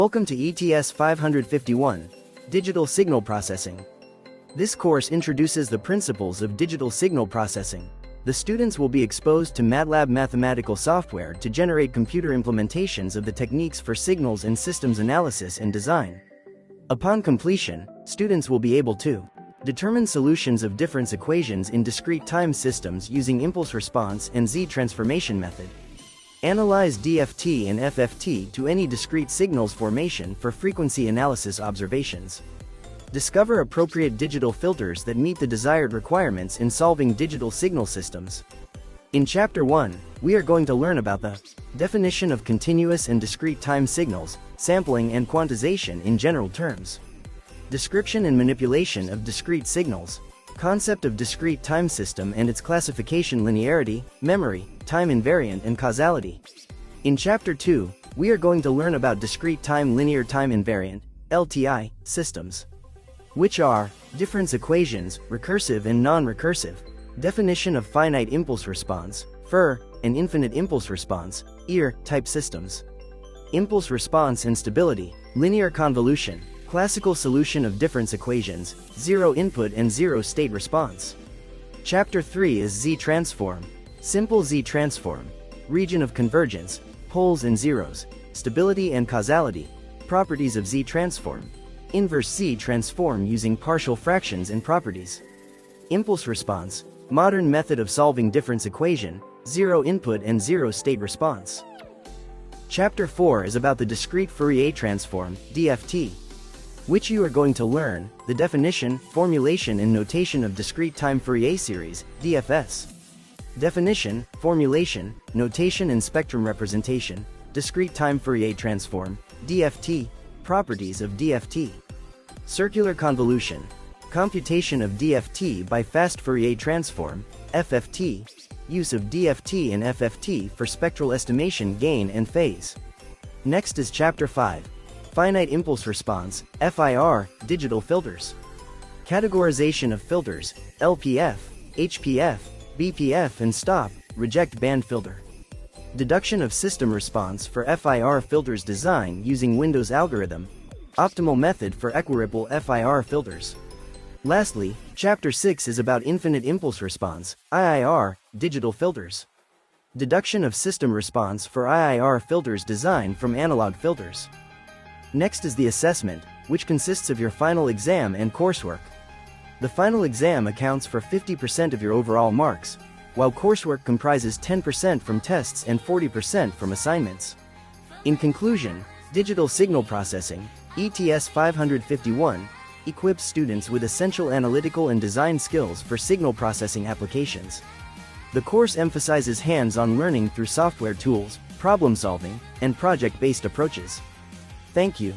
Welcome to ETS551, Digital Signal Processing. This course introduces the principles of digital signal processing. The students will be exposed to MATLAB mathematical software to generate computer implementations of the techniques for signals and systems analysis and design. Upon completion, students will be able to determine solutions of difference equations in discrete time systems using impulse response and Z-transformation method. Analyze DFT and FFT to any discrete signals formation for frequency analysis observations. Discover appropriate digital filters that meet the desired requirements in solving digital signal systems. In Chapter 1, we are going to learn about the definition of continuous and discrete time signals, sampling and quantization in general terms, description and manipulation of discrete signals, concept of discrete time system and its classification, linearity, memory, time invariant and causality. In Chapter 2, we are going to learn about discrete time linear time invariant, LTI, systems, which are difference equations, recursive and non-recursive, definition of finite impulse response, FIR, and infinite impulse response, EAR, type systems, impulse response and stability, linear convolution, classical solution of difference equations, zero input and zero state response. Chapter 3 is Z-transform, simple Z-transform, region of convergence, poles and zeros, stability and causality, properties of Z-transform, inverse Z-transform using partial fractions and properties, impulse response, modern method of solving difference equation, zero input and zero state response. Chapter 4 is about the discrete Fourier transform, DFT, which you are going to learn, the definition, formulation and notation of discrete time Fourier series, DFS. Definition, formulation, notation and spectrum representation, discrete time Fourier transform, DFT, properties of DFT. Circular convolution, computation of DFT by fast Fourier transform, FFT, use of DFT and FFT for spectral estimation, gain and phase. Next is Chapter 5. Finite impulse response, FIR, digital filters. Categorization of filters, LPF, HPF, BPF and stop, reject band filter. Deduction of system response for FIR filters design using Windows algorithm, optimal method for equiripple FIR filters. Lastly, Chapter 6 is about infinite impulse response, IIR, digital filters. Deduction of system response for IIR filters design from analog filters. Next is the assessment, which consists of your final exam and coursework. The final exam accounts for 50% of your overall marks, while coursework comprises 10% from tests and 40% from assignments. In conclusion, digital signal processing, ETS551, equips students with essential analytical and design skills for signal processing applications. The course emphasizes hands-on learning through software tools, problem solving, and project-based approaches. Thank you.